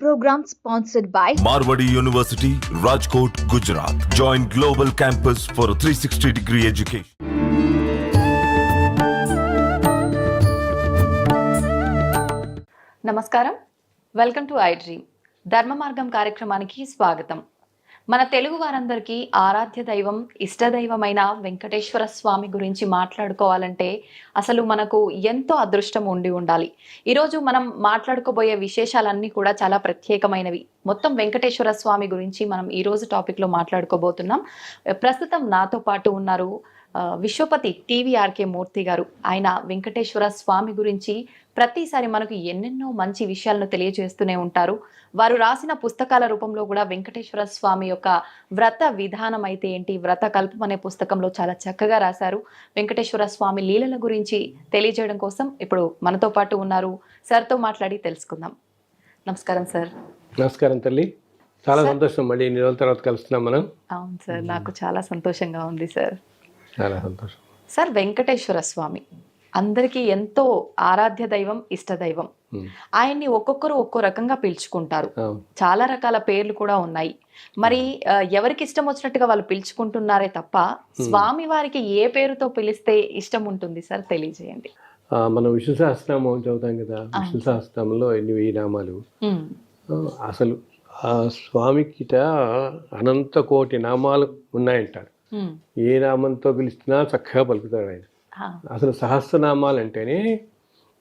program sponsored by Marwadi University, Rajkot, Gujarat. Join Global Campus for a 360-degree education. నమస్కారం, welcome to I dream. ధర్మ మార్గం కార్యక్రమానికి స్వాగతం. మన తెలుగు వారందరికీ ఆరాధ్య దైవం, ఇష్టదైవమైన వెంకటేశ్వర స్వామి గురించి మాట్లాడుకోవాలంటే అసలు మనకు ఎంతో అదృష్టం ఉండి ఉండాలి. ఈరోజు మనం మాట్లాడుకోబోయే విశేషాలన్నీ కూడా చాలా ప్రత్యేకమైనవి. మొత్తం వెంకటేశ్వర స్వామి గురించి మనం ఈరోజు టాపిక్లో మాట్లాడుకోబోతున్నాం. ప్రస్తుతం నాతో పాటు ఉన్నారు విశ్వపతి టీవీఆర్కే మూర్తి గారు. ఆయన వెంకటేశ్వర స్వామి గురించి ప్రతిసారి మనకు ఎన్నెన్నో మంచి విషయాలను తెలియజేస్తూనే ఉంటారు. వారు రాసిన పుస్తకాల రూపంలో కూడా వెంకటేశ్వర స్వామి యొక్క వ్రత విధానం అయితే ఏంటి, వ్రత కల్పం అనే పుస్తకంలో చాలా చక్కగా రాశారు. వెంకటేశ్వర స్వామి లీలల గురించి తెలియజేయడం కోసం ఇప్పుడు మనతో పాటు ఉన్నారు. సార్తో మాట్లాడి తెలుసుకుందాం. నమస్కారం సార్. నమస్కారం తల్లి, చాలా సంతోషం మళ్ళీ ఇన్ని రోజుల తర్వాత కలుస్తున్నాం మనం. అవును సార్, నాకు చాలా సంతోషంగా ఉంది సార్. చాలా సంతోషం సార్. వెంకటేశ్వర స్వామి అందరికీ ఎంతో ఆరాధ్య దైవం, ఇష్టదైవం. ఆయన్ని ఒక్కొక్కరు ఒక్కో రకంగా పిలుచుకుంటారు. చాలా రకాల పేర్లు కూడా ఉన్నాయి. మరి ఎవరికి ఇష్టం వచ్చినట్టుగా వాళ్ళు పిలుచుకుంటున్నారే తప్ప స్వామి వారికి ఏ పేరుతో పిలిస్తే ఇష్టం ఉంటుంది సార్, తెలియజేయండి. మనం విష్ణు సహస్రనామం చదువుతాం కదా, విష్ణు సహస్రనామంలో ఎన్ని 1000 నామాలు. అసలు ఆ స్వామికిట అనంత కోటి నామాలు ఉన్నాయంటారు. ఏ నామంతో పిలిచినా చక్కగా పలుకుతాడు ఆయన. అసలు సహస్రనామాలు అంటేనే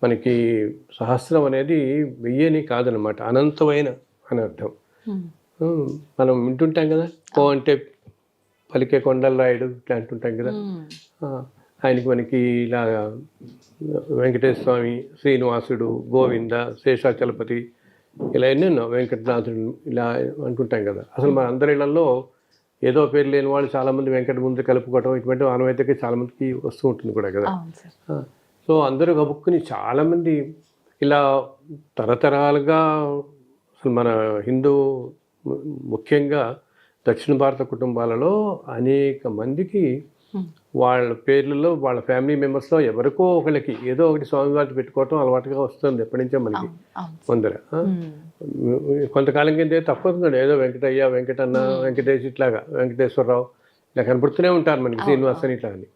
మనకి సహస్రం అనేది 1000 కాదనమాట, అనంతమైన అని అర్థం. మనం వింటుంటాం కదా, కో అంటే పలికే కొండల రాయుడు ఇట్లా అంటుంటాం కదా. ఆయనకి మనకి ఇలా వెంకటేశ్వర స్వామి, శ్రీనివాసుడు, గోవింద, శేషాచలపతి ఇలా ఎన్నెన్నో, వెంకటనాథుడు ఇలా అంటుంటాం కదా. అసలు మన అందరి ఇళ్లలో ఏదో పేరు లేని వాళ్ళు చాలామంది వెంకట ముందు కలుపుకోవటం ఇటువంటి ఆనవాయితీకి చాలామందికి వస్తూ ఉంటుంది కూడా కదా. సో అందరూ కలుపుకుని చాలామంది ఇలా తరతరాలుగా అసలు మన హిందూ ముఖ్యంగా దక్షిణ భారత కుటుంబాలలో అనేక మందికి వాళ్ళ పేర్లలో వాళ్ళ ఫ్యామిలీ మెంబర్స్లో ఎవరికో ఒకరికి ఏదో ఒకటి స్వామివారిని పెట్టుకోవటం అలవాటుగా వస్తుంది ఎప్పటి నుంచో మనకి ముందర. కొంతకాలం కింద తప్పదు, ఏదో వెంకటయ్య, వెంకటన్న, వెంకటేష్ ఇట్లాగా వెంకటేశ్వరరావు ఇలా కనపడుతూనే ఉంటారు మనకి, శ్రీనివాస్ అని ఇట్లా అని.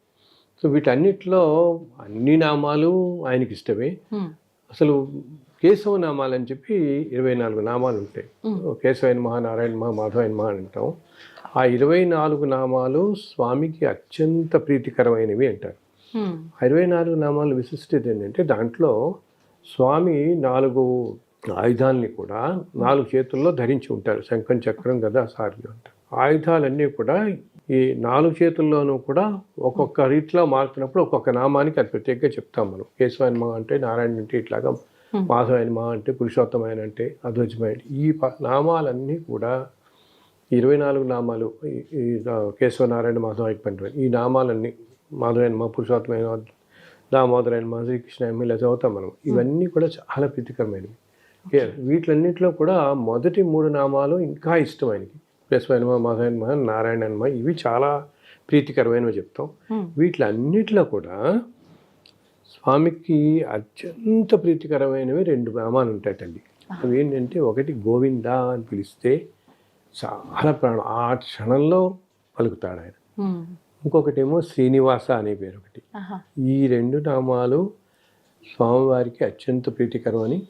సో వీటన్నిటిలో అన్ని నామాలు ఆయనకి ఇష్టమే. అసలు కేశవ నామాలు అని చెప్పి 24 నామాలు ఉంటాయి. కేశవైన మహా, నారాయణ మహా, మాధవైన మహా అని అంటాం. ఆ 24 నామాలు స్వామికి అత్యంత ప్రీతికరమైనవి అంటారు. 24 నామాలు విశిష్టత ఏంటంటే దాంట్లో స్వామి 4 ఆయుధాలని కూడా 4 చేతుల్లో ధరించి ఉంటారు. శంఖం, చక్రం, గద, సారథి అంటారు. ఆయుధాలన్నీ కూడా ఈ 4 చేతుల్లోనూ కూడా ఒక్కొక్క రీతిలో మారుతున్నప్పుడు ఒక్కొక్క నామానికి అది ప్రత్యేకంగా చెప్తాం మనం. కేశవాయన మహా అంటే నారాయణ అంటే ఇట్లాగా, మాధవైన మహా అంటే పురుషోత్తమైన అంటే అధ్వజమైన. ఈ నామాలన్నీ కూడా 24 నామాలు, ఈ కేశవనారాయణ, మాధవ ఈ నామాలన్నీ, మాధవైన మా, పురుషోత్తమైన, దామోదరైన మా, శ్రీకృష్ణ ఇలా చదువుతాం మనం. ఇవన్నీ కూడా చాలా ప్రీతికరమైనవి. వీటిలన్నింటిలో కూడా మొదటి 3 నామాలు ఇంకా ఇష్టమైనవి. కేశవైన మా, మాధవైన మా, నారాయణ మా, ఇవి చాలా ప్రీతికరమైనవి చెప్తాం. వీటిలన్నిటిలో కూడా స్వామికి అత్యంత ప్రీతికరమైనవి 2 నామాలు ఉంటాయటండి. అవి ఏంటంటే, ఒకటి గోవింద అని పిలిస్తే చాలా ప్రాణం, ఆ క్షణంలో పలుకుతాడు ఆయన. ఇంకొకటేమో శ్రీనివాస అనే పేరు ఒకటి. ఈ 2 నామాలు స్వామివారికి అత్యంత ప్రీతికరం అని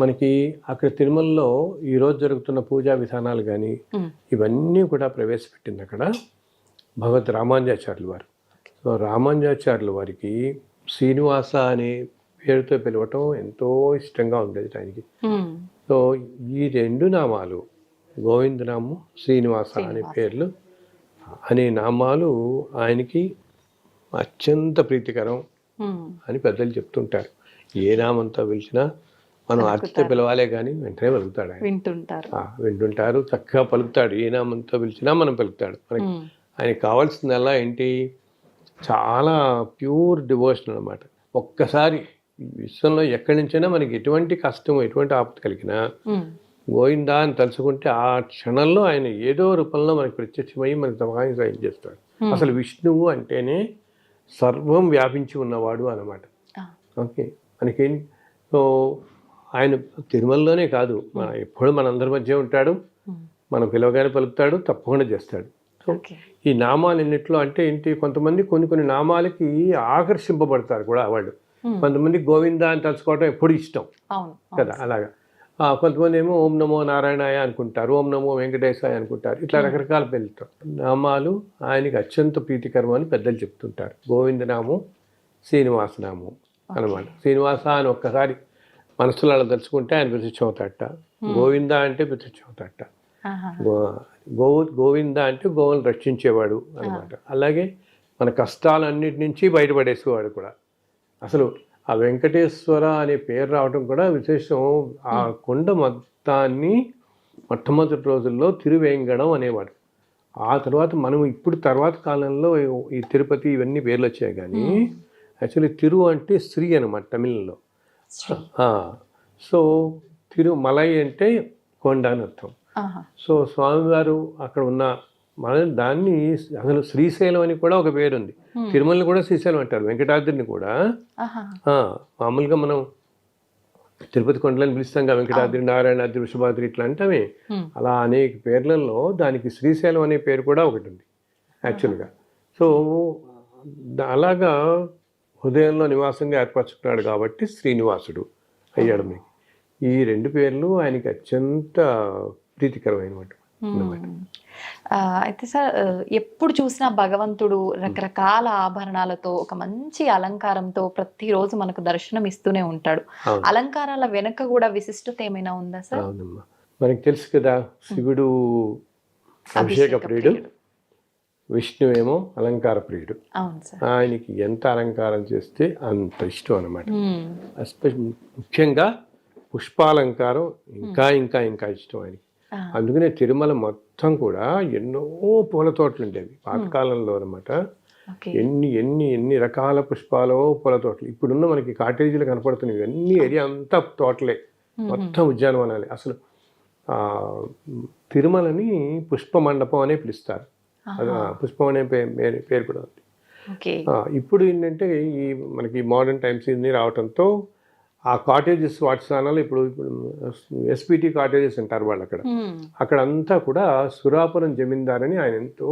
మనకి అక్కడ తిరుమలలో ఈరోజు జరుగుతున్న పూజా విధానాలు కానీ ఇవన్నీ కూడా ప్రవేశపెట్టింది అక్కడ భగవద్ రామానుజాచార్యులు వారు. సో రామానుజాచార్యుల వారికి శ్రీనివాస అనే పేరుతో పిలవటం ఎంతో ఇష్టంగా ఉండేది ఆయనకి. సో ఈ 2 నామాలు, గోవిందనామం, శ్రీనివాస అనే పేర్లు అనే నామాలు ఆయనకి అత్యంత ప్రీతికరం అని పెద్దలు చెప్తుంటారు. ఏ నామంతో పిలిచినా మనం అర్చితే పిలవాలే కానీ వెంటనే పలుకుతాడు ఆయన. వింటుంటారు, చక్కగా పలుకుతాడు. ఏ నామంతో పిలిచినా మనం పలుకుతాడు. మనకి ఆయనకి కావాల్సిందల్లా ఏంటి, చాలా ప్యూర్ డివోషన్ అనమాట. ఒక్కసారి విశ్వంలో ఎక్కడి నుంచైనా మనకి ఎటువంటి కష్టం, ఎటువంటి ఆపద కలిగినా గోవిందా అని తలుచుకుంటే ఆ క్షణంలో ఆయన ఏదో రూపంలో మనకి ప్రత్యక్షమై మనకి తమకాన్ని సాయం చేస్తాడు. అసలు విష్ణువు అంటేనే సర్వం వ్యాపించి ఉన్నవాడు అన్నమాట. ఓకే, మనకేం. సో ఆయన తిరుమలలోనే కాదు, ఎప్పుడు మనందరి మధ్య ఉంటాడు, మనం పిలవగానే పలుకుతాడు, తప్పకుండా చేస్తాడు. So okay. ఈ నామాలు ఎన్నిట్లో అంటే ఏంటి, కొంతమంది కొన్ని కొన్ని నామాలకి ఆకర్షింపబడతారు కూడా వాళ్ళు. కొంతమంది గోవిందా అని తలుచుకోవడం ఎప్పుడు ఇష్టం అవును. కదా, అలాగా. కొంతమంది ఏమో ఓం నమో నారాయణాయ అనుకుంటారు, ఓం నమో వెంకటేశాయ అనుకుంటారు, ఇట్లా రకరకాల పేర్లతో నామాలు ఆయనకి అత్యంత ప్రీతికరం అని పెద్దలు చెప్తుంటారు. గోవిందనామం, శ్రీనివాసనామం అనమాట. శ్రీనివాస అని ఒక్కసారి మనసులో అలా తలుచుకుంటే ఆయన ప్రత్యక్షమవుతాడట. గోవింద అంటే ప్రత్యక్షమవుతాడట. ఆహా. గోవింద అంటే గోవులను రక్షించేవాడు అనమాట. అలాగే మన కష్టాలన్నిటి నుంచి బయటపడేసేవాడు కూడా. అసలు ఆ వెంకటేశ్వర అనే పేరు రావడం కూడా విశేషం. ఆ కొండ మొత్తాన్ని మొట్టమొదటి రోజుల్లో తిరువేంగడం అనేవాడు. ఆ తర్వాత మనం ఇప్పుడు తర్వాత కాలంలో ఈ తిరుపతి ఇవన్నీ పేర్లు వచ్చాయి, కానీ యాక్చువల్లీ తిరు అంటే శ్రీ అనమాట తమిళంలో. సో తిరుమలై అంటే కొండ అని అర్థం. ఆహా. సో స్వామివారు అక్కడ ఉన్న మన దాన్ని అసలు శ్రీశైలం అని కూడా ఒక పేరు ఉంది. తిరుమలని కూడా శ్రీశైలం అంటారు, వెంకటాద్రిని కూడా. ఆహా. మామూలుగా మనం తిరుపతి కొండలని పిలుస్తాం కదా, వెంకటాద్రి, నారాయణాద్రి, వృషభాద్రి ఇట్లా అంటామే. అలా అనేక పేర్లలో దానికి శ్రీశైలం అనే పేరు కూడా ఒకటి ఉంది యాక్చువల్గా. సో అలాగా హృదయంలో నివాసంగా ఏర్పరచుకున్నాడు కాబట్టి శ్రీనివాసుడు అయ్యాడు. మీకు ఈ రెండు పేర్లు ఆయనకి అత్యంత ప్రీతికరమైనమాట. అయితే సార్, ఎప్పుడు చూసినా భగవంతుడు రకరకాల ఆభరణాలతో, ఒక మంచి అలంకారంతో ప్రతిరోజు మనకు దర్శనం ఇస్తూనే ఉంటాడు. అలంకారాల వెనక కూడా విశిష్టత ఏమైనా ఉందా సార్? అవునమ్మా, మనకి తెలుసు కదా, శివుడు అభిషేక ప్రియుడు, విష్ణువేమో అలంకార ప్రియుడు. ఆయనకి ఎంత అలంకారం చేస్తే అంత ఇష్టం అనమాట. ముఖ్యంగా పుష్పాలంకారం ఇంకా ఇంకా ఇంకా ఇష్టం ఆయనకి. అందుకనే తిరుమల మొత్తం కూడా ఎన్నో పూల తోటలు ఉండేవి పాతకాలంలో అనమాట. ఎన్ని ఎన్ని ఎన్ని రకాల పుష్పాలు, పూల తోటలు. ఇప్పుడున్న మనకి కాటేజీలు కనపడుతున్నాయి, ఇవన్నీ ఏరియా అంతా తోటలే, మొత్తం ఉద్యానవనాలే. అసలు తిరుమలని పుష్ప మండపం అనే పిలుస్తారు. పుష్పం అనే పేరు కూడా ఉంది. ఇప్పుడు ఏంటంటే ఈ మనకి మోడర్న్ టైమ్స్ ఇన్ని రావడంతో ఆ కాటేజెస్ వాటి స్థానాలు ఇప్పుడు ఎస్పీటీ కాటేజెస్ అంటారు వాళ్ళు. అక్కడ అంతా కూడా సురాపురం జమీందార్ అని, ఆయన ఎంతో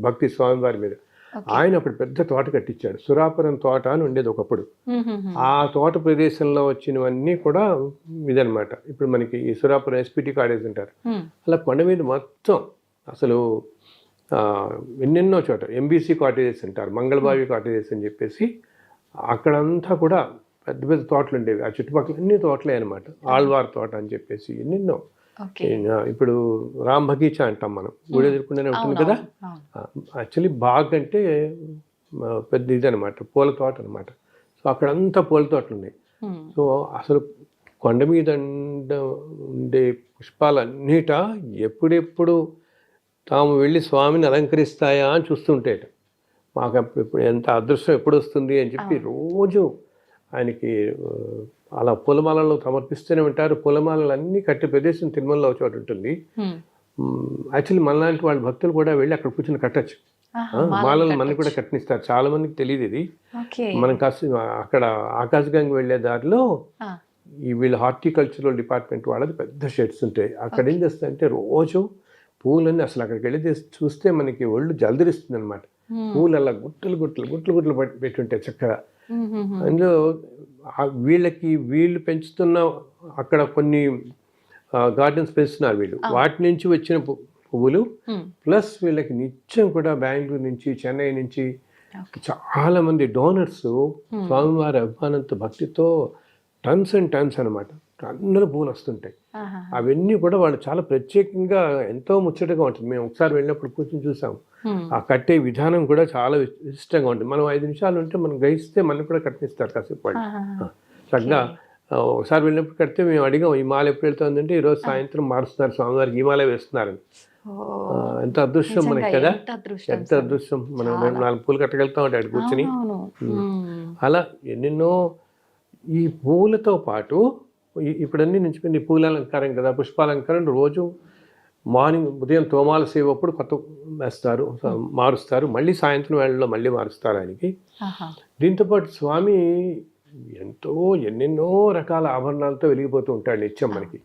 భక్తి స్వామివారి మీద. ఆయన అప్పుడు పెద్ద తోట కట్టించాడు. సురాపురం తోట అని ఉండేది ఒకప్పుడు. ఆ తోట ప్రదేశంలో వచ్చినవన్నీ కూడా ఇదనమాట. ఇప్పుడు మనకి ఈ సురాపురం ఎస్పీటీ కాటేజ్ అంటారు. అలా కొండ మీద మొత్తం అసలు ఎన్నెన్నో చోట ఎంబీసీ కాటేజెస్ అంటారు, మంగళబావి కాటేజెస్ అని చెప్పేసి అక్కడంతా కూడా పెద్ద పెద్ద తోటలు ఉండేవి. ఆ చుట్టుపక్కల అన్ని తోటలే అనమాట. ఆళ్వార్ తోట అని చెప్పేసి ఎన్నెన్నో. ఇప్పుడు రామ్ బగీచా అంటాం మనం, గుడి ఎదుర్కొంటూనే ఉంటుంది కదా. యాక్చువల్లీ బాగ్ అంటే పెద్ద ఇది అనమాట, పూల తోట అనమాట. సో అక్కడంతా పూల తోటలు ఉన్నాయి. సో అసలు కొండ మీద ఉండే పుష్పాలన్నిట ఎప్పుడెప్పుడు తాము వెళ్ళి స్వామిని అలంకరిస్తాయా అని చూస్తుంటేట. మాకు ఇప్పుడు ఎంత అదృష్టం ఎప్పుడు వస్తుంది అని చెప్పి రోజు ఆయనకి అలా పూలమాలలో సమర్పిస్తూనే ఉంటారు. పూలమాలలు అన్నీ కట్టే ప్రదేశం తిరుమలలో చోటు ఉంటుంది. యాక్చువల్లీ మనలాంటి వాళ్ళ భక్తులు కూడా వెళ్ళి అక్కడ కూర్చొని కట్టచ్చు. మాలలు మనకి కూడా కట్టనిస్తారు. చాలా మందికి తెలియదు ఇది. మనం కాస్త అక్కడ ఆకాశగంగ వెళ్ళే దారిలో ఈ వీళ్ళ హార్టికల్చరల్ డిపార్ట్మెంట్ వాళ్ళది పెద్ద షెడ్స్ ఉంటాయి. అక్కడ ఏం చేస్తారంటే రోజు పూలన్నీ అసలు అక్కడికి వెళ్ళి చూస్తే మనకి ఒళ్ళు జల్దరిస్తుంది అనమాట. పూలు అలా గుట్టలు గుట్టలు గుట్టలు గుట్టలు పెట్టుంటాయి చక్కగా. అందులో వీళ్ళు పెంచుతున్న అక్కడ కొన్ని గార్డెన్స్ పెంచుతున్నారు వీళ్ళు. వాటి నుంచి వచ్చిన పువ్వులు ప్లస్ వీళ్ళకి నిత్యం కూడా బెంగళూరు నుంచి, చెన్నై నుంచి చాలా మంది డోనర్స్ స్వామివారి అభిమానంతో, భక్తితో టన్స్ అండ్ టన్స్ అనమాట, అందరూ పూలు వస్తుంటాయి. అవన్నీ కూడా వాళ్ళు చాలా ప్రత్యేకంగా ఎంతో ముచ్చటగా ఉంటుంది. మేము ఒకసారి వెళ్ళినప్పుడు కూర్చొని చూసాం. ఆ కట్టే విధానం కూడా చాలా ఇష్టంగా ఉంటుంది. మనం 5 నిమిషాలు ఉంటే మనం గ్రహిస్తే మనం కూడా కట్టిస్తారు కాసేపు వాళ్ళు చక్కగా. ఒకసారి వెళ్ళినప్పుడు కడితే మేము అడిగాం, ఈ మాల ఎప్పుడు వెళ్తుందంటే ఈరోజు సాయంత్రం మారుస్తున్నారు స్వామివారికి, ఈ మాల వేస్తున్నారని. ఎంత అదృష్టం మనకి కదా, ఎంత అదృష్టం. మనం 4 పూలు కట్టగలుగుతాం అంటే అక్కడ కూర్చొని. అలా ఎన్నెన్నో ఈ పూలతో పాటు ఇప్పుడన్నీ నుంచి పూల అలంకారం కదా, పుష్పాలంకారం రోజు మార్నింగ్ ఉదయం తోమాల సేవ అప్పుడు కొత్త వేస్తారు, మారుస్తారు, మళ్ళీ సాయంత్రం వేళల్లో మళ్ళీ మారుస్తారు ఆయనకి. దీంతోపాటు స్వామి ఎంతో ఎన్నెన్నో రకాల ఆభరణాలతో వెలిగిపోతూ ఉంటాడు నిత్యం మనకి.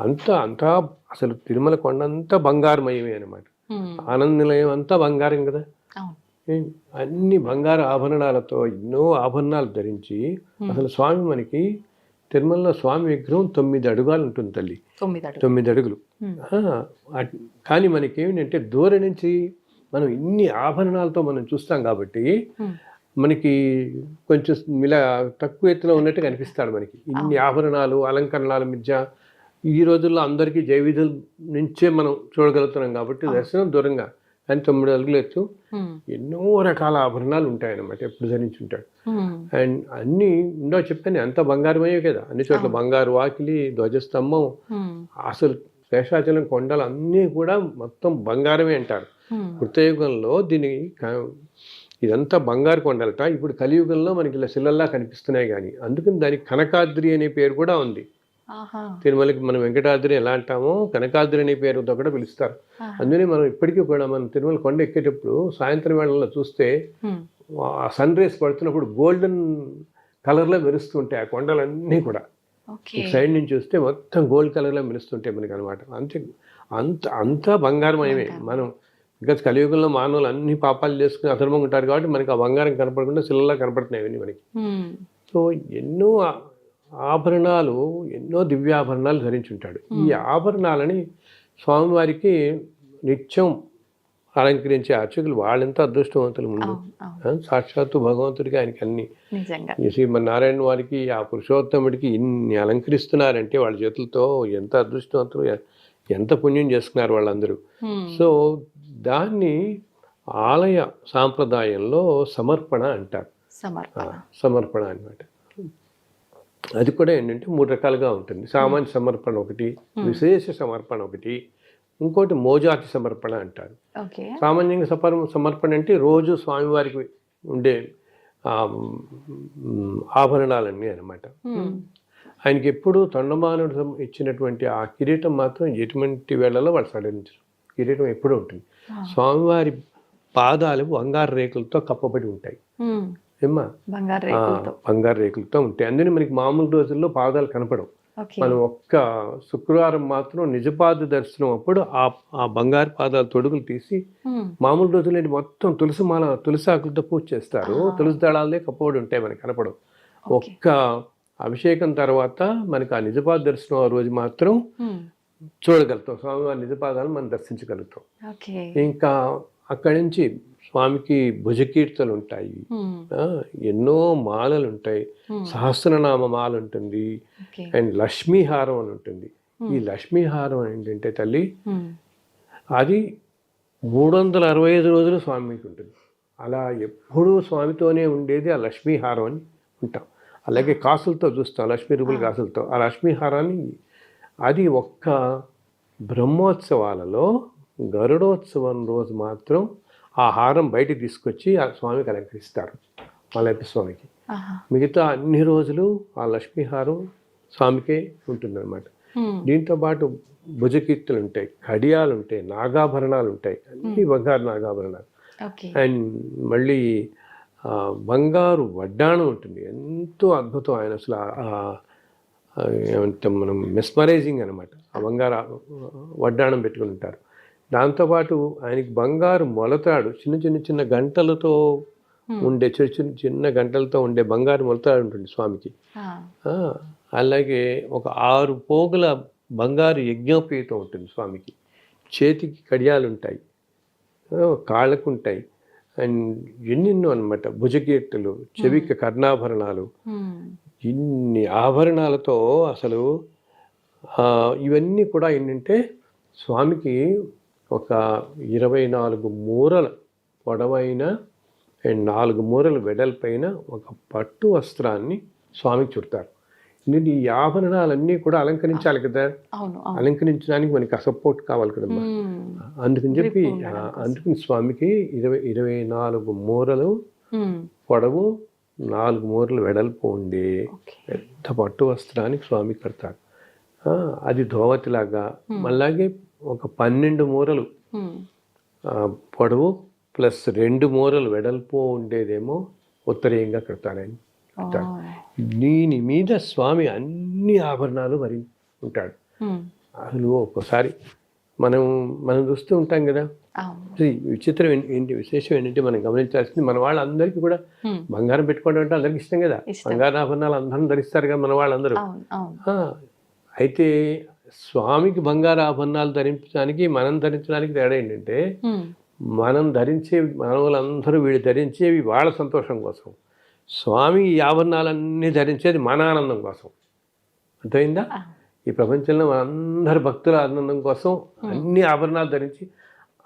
అంతా అసలు తిరుమల కొండ అంతా బంగారమయమే అనమాట. ఆనంద నిలయం అంతా బంగారం కదా. అన్ని బంగారు ఆభరణాలతో ఎన్నో ఆభరణాలు ధరించి అసలు స్వామి మనకి తిరుమలలో స్వామి విగ్రహం 9 అడుగులు ఉంటుంది తల్లి. 9 అడుగులు. కానీ మనకేమిటంటే దూరం నుంచి మనం ఇన్ని ఆభరణాలతో మనం చూస్తాం కాబట్టి మనకి కొంచెం ఇలా తక్కువ ఎత్తులో ఉన్నట్టు కనిపిస్తాడు మనకి. ఇన్ని ఆభరణాలు అలంకరణాల మధ్య ఈ రోజుల్లో అందరికీ జైవిధుల నుంచే మనం చూడగలుగుతున్నాం కాబట్టి దర్శనం దూరంగా. కానీ 9 అడుగులు ఎత్తు ఎన్నో రకాల ఆభరణాలు ఉంటాయన్నమాట. ఎప్పుడు ధరించి ఉంటాడు. అండ్ అన్ని ఉండో చెప్పాను అంత బంగారమయ్యే కదా. అన్ని చోట్ల బంగారు వాకిలి, ధ్వజస్తంభం, అసలు శేషాచలం కొండలు అన్నీ కూడా మొత్తం బంగారమే అంటారు. కృతయుగంలో దీని ఇదంతా బంగారు కొండలట. ఇప్పుడు కలియుగంలో మనకి ఇలా శిలల్లా కనిపిస్తున్నాయి. కానీ అందుకని దానికి కనకాద్రి అనే పేరు కూడా ఉంది. తిరుమలకి మనం వెంకటాద్రి ఎలా అంటామో కనకాద్రి అనే పేరుతో కూడా పిలుస్తారు. అందుకని మనం ఇప్పటికీ కూడా మనం తిరుమల కొండ ఎక్కేటప్పుడు సాయంత్రం వేళల్లో చూస్తే సన్ రేస్ పడుతున్నప్పుడు గోల్డెన్ కలర్లో మెరుస్తుంటాయి ఆ కొండలన్నీ కూడా. సైడ్ నుంచి చూస్తే మొత్తం గోల్డ్ కలర్లో మెరుస్తుంటాయి మనకి అనమాట. అంతా బంగారమయమే. మనం ఇంకా కలియుగంలో మానవులు అన్ని పాపాలు చేసుకుని అధర్మంగా ఉంటారు కాబట్టి మనకి ఆ బంగారం కనపడకుండా శిలలా కనపడుతున్నాయి అవన్నీ మనకి. సో ఎన్నో ఆభరణాలు, ఎన్నో దివ్యాభరణాలు ధరించి ఉంటాడు. ఈ ఆభరణాలని స్వామివారికి నిత్యం అలంకరించే అర్చకులు వాళ్ళెంత అదృష్టవంతులు. ముందు సాక్షాత్తు భగవంతుడికి ఆయనకి అన్ని శ్రీమన్నారాయణ వారికి ఆ పురుషోత్తముడికి ఇన్ని అలంకరిస్తున్నారంటే వాళ్ళ చేతులతో ఎంత అదృష్టవంతులు, ఎంత పుణ్యం చేసుకున్నారు వాళ్ళందరూ. సో దాన్ని ఆలయ సాంప్రదాయంలో సమర్పణ అంటారు. సమర్పణ అన్నమాట. అది కూడా ఏంటంటే 3 రకాలుగా ఉంటుంది. సామాన్య సమర్పణ ఒకటి, విశేష సమర్పణ ఒకటి, ఇంకోటి మోజాతి సమర్పణ అంటారు. సామాన్యంగా సమర్పణ అంటే రోజు స్వామివారికి ఉండే ఆభరణాలన్నీ అనమాట. ఆయనకి ఎప్పుడు తొండమానుడు ఇచ్చినటువంటి ఆ కిరీటం మాత్రం ఎటువంటి వేళలో వాళ్ళు సడలించరు. కిరీటం ఎప్పుడూ ఉంటుంది. స్వామివారి పాదాలు బంగారు రేకులతో కప్పబడి ఉంటాయి. ఏమ్మా బంగారు రేకులతో ఉంటాయి. అందుకని మనకి మామూలు రోజుల్లో పాదాలు కనపడవు. మనం ఒక్క శుక్రవారం మాత్రం నిజపాద దర్శనం అప్పుడు ఆ బంగారు పాదాల తొడుగులు తీసి మామూలు రోజులు మొత్తం తులసి ఆకులతో పూజ చేస్తారు. తులసి దళాలే కప్పబడి ఉంటాయి, మనకి కనపడవు. ఒక్క అభిషేకం తర్వాత మనకి ఆ నిజపాద దర్శనం ఆ రోజు మాత్రం చూడగలుగుతాం. స్వామివారి నిజపాదాలను మనం దర్శించగలుగుతాం. ఇంకా అక్కడి నుంచి స్వామికి భుజకీర్తనలు ఉంటాయి, ఎన్నో మాలలు ఉంటాయి, సహస్రనామ మాల ఉంటుంది, అండ్ లక్ష్మీహారం అని ఉంటుంది. ఈ లక్ష్మీహారం ఏంటంటే తల్లి అది 365 రోజులు స్వామికి ఉంటుంది. అలా ఎప్పుడూ స్వామితోనే ఉండేది ఆ లక్ష్మీహారం అని ఉంటాం. అలాగే కాసులతో చూస్తాం, లక్ష్మీ రూపుల కాసులతో. ఆ లక్ష్మీహారాన్ని అది ఒక్క బ్రహ్మోత్సవాలలో గరుడోత్సవం రోజు మాత్రం ఆ హారం బయటికి తీసుకొచ్చి ఆ స్వామికి అలంకరిస్తారు, మలయప్ప స్వామికి. మిగతా అన్ని రోజులు ఆ లక్ష్మీహారం స్వామికే ఉంటుందన్నమాట. దీంతోపాటు భుజకీర్తులు ఉంటాయి, కడియాలు ఉంటాయి, నాగాభరణాలు ఉంటాయి, అన్ని బంగారు నాగాభరణాలు. అండ్ మళ్ళీ బంగారు వడ్డాణం ఉంటుంది, ఎంతో అద్భుతం. ఆయన అసలు ఏమంటాం మనం మెస్మరైజింగ్ అనమాట. ఆ బంగారు వడ్డాణం పెట్టుకుని ఉంటారు. దాంతోపాటు ఆయనకి బంగారు మొలతాడు, చిన్న గంటలతో ఉండే చిన్న గంటలతో ఉండే బంగారు మొలతాడు ఉంటుంది స్వామికి. అలాగే ఒక 6 పోగుల బంగారు యజ్ఞోపేతం ఉంటుంది స్వామికి. చేతికి కడియాలు ఉంటాయి, కాళ్ళకు ఉంటాయి, అండ్ ఎన్నెన్నో అనమాట. భుజకీర్తులు, చెవికి కర్ణాభరణాలు, ఇన్ని ఆభరణాలతో అసలు ఇవన్నీ కూడా ఏంటంటే స్వామికి ఒక 24 మూరల పొడవైన అండ్ 4 మూరల వెడల్పైన ఒక పట్టు వస్త్రాన్ని స్వామికి చుడతారు. ఈ ఆభరణాలన్నీ కూడా అలంకరించాలి కదా, అలంకరించడానికి మనకి సపోర్ట్ కావాలి కదమ్మా. అందుకని స్వామికి 24 మూరలు పొడవు, 4 మూరలు వెడల్పు ఉండే పెద్ద పట్టు వస్త్రానికి స్వామికి కడతారు. అది ధోవతిలాగా. అలాగే ఒక 12 మూరలు పొడవు ప్లస్ 2 మూరలు వెడల్పు ఉండేదేమో ఉత్తరీయంగా కడతారని అంటాడు. దీని మీద స్వామి అన్ని ఆభరణాలు మరి ఉంటాడు. అసలు ఒక్కోసారి మనం చూస్తూ ఉంటాం కదా. విచిత్రం ఏంటి, విశేషం ఏంటంటే మనం గమనించాల్సింది, మన వాళ్ళందరికీ కూడా బంగారం పెట్టుకోవడం అంటే అందరికి ఇష్టం కదా. బంగారు ఆభరణాలు అందరం ధరిస్తారు కదా మన వాళ్ళందరూ. అయితే స్వామికి బంగారు ఆభరణాలు ధరించడానికి మనం ధరించడానికి తేడా ఏంటంటే, మనం ధరించే మానవులందరూ వీళ్ళు ధరించేవి వాళ్ళ సంతోషం కోసం, స్వామి ఈ ఆభరణాలన్నీ ధరించేది మన ఆనందం కోసం. అర్థమైందా? ఈ ప్రపంచంలో మనందరి భక్తుల ఆనందం కోసం అన్ని ఆభరణాలు ధరించి,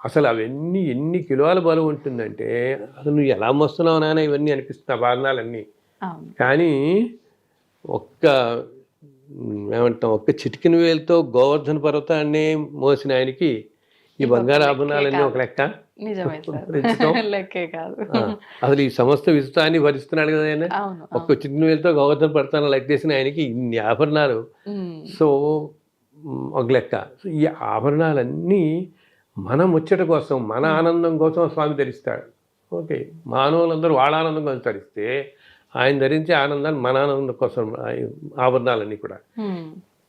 అసలు అవన్నీ ఎన్ని కిలోల బరువు ఉంటుందంటే, అసలు నువ్వు ఎలా మోస్తున్నావు నాన్న ఇవన్నీ అనిపిస్తుంది ఆభరణాలన్నీ. కానీ ఒక్క చిటికిన వేలతో గోవర్ధన పర్వతాన్ని మోసిన ఆయనకి ఈ బంగారు ఆభరణాలన్నీ ఒక లెక్క. అసలు ఈ సమస్త విశ్వాన్ని భరిస్తున్నాడు కదా ఆయన. ఒక్క చిటికిన వేలతో గోవర్ధన పర్వతాన్ని లెక్కేసిన ఆయనకి ఇన్ని ఆభరణాలు. సో ఒక లెక్క. సో ఈ ఆభరణాలన్నీ మన ముచ్చట కోసం, మన ఆనందం కోసం స్వామి ధరిస్తాడు. ఓకే, మానవులందరూ వాళ్ళ ఆనందం కోసం ధరిస్తే, ఆయన ధరించే ఆనందాన్ని మన ఆనందం కోసం ఆభరణాలన్నీ కూడా.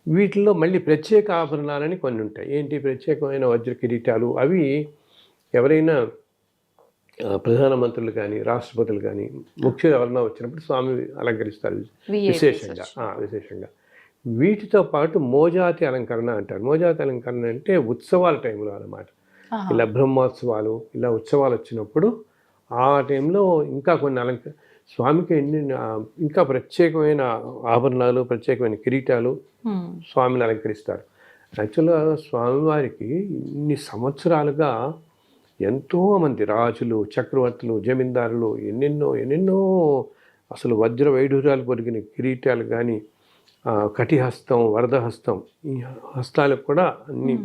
వీటిల్లో మళ్ళీ ప్రత్యేక ఆభరణాలని కొన్ని ఉంటాయి. ఏంటి ప్రత్యేకమైన వజ్ర కిరీటాలు? అవి ఎవరైనా ప్రధానమంత్రులు కానీ రాష్ట్రపతులు కానీ ముఖ్యులు ఎవరైనా వచ్చినప్పుడు స్వామి అలంకరిస్తారు విశేషంగా. వీటితో పాటు మోజాతి అలంకరణ అంటారు. మోజాతి అలంకరణ అంటే ఉత్సవాల టైంలో అన్నమాట. ఇలా బ్రహ్మోత్సవాలు, ఇలా ఉత్సవాలు వచ్చినప్పుడు ఆ టైంలో ఇంకా కొన్ని స్వామికి ఇంకా ప్రత్యేకమైన ఆభరణాలు, ప్రత్యేకమైన కిరీటాలు స్వామిని అలంకరిస్తారు. యాక్చువల్గా స్వామివారికి ఇన్ని సంవత్సరాలుగా ఎంతోమంది రాజులు, చక్రవర్తులు, జమీందారులు ఎన్నెన్నో అసలు వజ్ర వైఢూర్యాలు పొరిగిన కిరీటాలు కానీ, కటిహస్తం, వరదహస్తం, ఈ హస్తాలకు కూడా అన్ని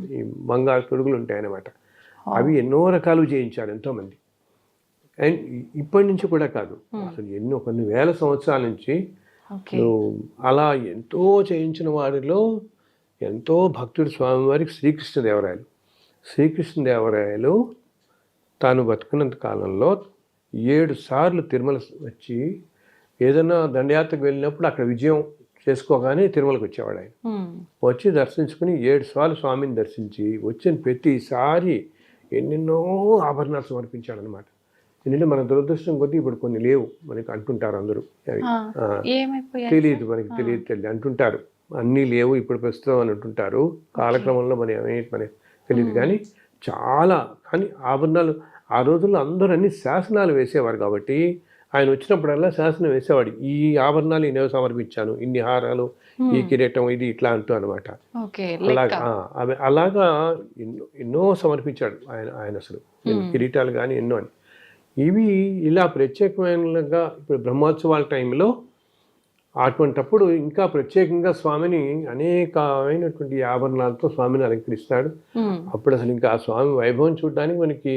బంగారు తొడుగులు ఉంటాయన్నమాట. అవి ఎన్నో రకాలు చేయించారు ఎంతోమంది. అండ్ ఇప్పటి నుంచి కూడా కాదు, అసలు కొన్ని వేల సంవత్సరాల నుంచి అలా ఎంతో చేయించిన వారిలో ఎంతో భక్తుడు స్వామివారికి శ్రీకృష్ణదేవరాయలు తాను బతుకున్నంత కాలంలో 7 సార్లు తిరుమల వచ్చి ఏదైనా దండయాత్రకు వెళ్ళినప్పుడు అక్కడ విజయం చేసుకోగానే తిరుమలకు వచ్చేవాడు. ఆయన వచ్చి దర్శించుకుని 7 సార్లు స్వామిని దర్శించి వచ్చిన ప్రతిసారి ఎన్నెన్నో ఆభరణాలు సమర్పించాడు అనమాట. ఎందుకంటే మన దురదృష్టం కొద్దీ ఇప్పుడు కొన్ని లేవు, మనకి అంటుంటారు అందరూ. తెలియదు, మనకి తెలియదు అంటుంటారు. అన్నీ లేవు ఇప్పుడు ప్రస్తుతం అని అంటుంటారు. కాలక్రమంలో మనకి తెలియదు. కానీ కానీ ఆభరణాలు ఆ రోజుల్లో అందరూ అన్ని శాసనాలు వేసేవారు కాబట్టి ఆయన వచ్చినప్పుడల్లా శాసనం వేసేవాడు. ఈ ఆభరణాలు నేను సమర్పించాను, ఇన్ని హారాలు, ఈ కిరీటం, ఇది ఇట్లా అంటూ అనమాట. అలాగా ఎన్నో సమర్పించాడు ఆయన అసలు కిరీటాలు కానీ ఎన్నో అని. ఇవి ఇలా ప్రత్యేకమైనగా ఇప్పుడు బ్రహ్మోత్సవాల టైంలో అటువంటప్పుడు ఇంకా ప్రత్యేకంగా స్వామిని అనేకమైనటువంటి ఆభరణాలతో స్వామిని అలంకరిస్తాడు. అప్పుడు అసలు ఇంకా ఆ స్వామి వైభవం చూడడానికి మనకి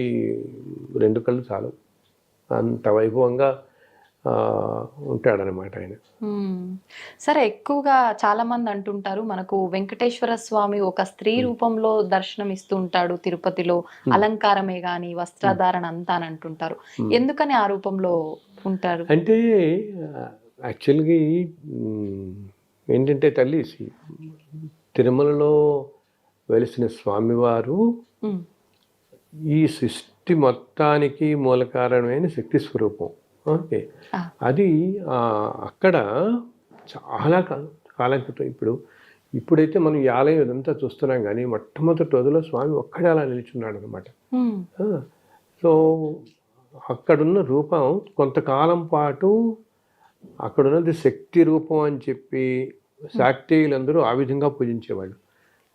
2 కళ్ళు చాలు, అంత వైభవంగా ఉంటాడనమాట ఆయన. సరే, ఎక్కువగా చాలా మంది అంటుంటారు మనకు వెంకటేశ్వర స్వామి ఒక స్త్రీ రూపంలో దర్శనం ఇస్తూ ఉంటాడు తిరుపతిలో, అలంకారమే గాని వస్త్రధారణ అంతా అని అంటుంటారు. ఎందుకని ఆ రూపంలో ఉంటారు అంటే యాక్చువల్గా ఏంటంటే తల్లి తిరుమలలో వెలిసిన స్వామివారు ఈ సృష్టి మొత్తానికి మూల కారణమైన శక్తి స్వరూపం. ఓకే, అది అక్కడ చాలా కాలం క్రితం, ఇప్పుడైతే మనం ఈ ఆలయం ఇదంతా చూస్తున్నాం కానీ మొట్టమొదటి రోజులో స్వామి ఒక్కడే అలా నిల్చున్నాడు అనమాట. సో అక్కడున్న రూపం కొంతకాలం పాటు అక్కడున్నది శక్తి రూపం అని చెప్పి శాక్తేయులందరూ ఆ విధంగా పూజించేవాళ్ళు.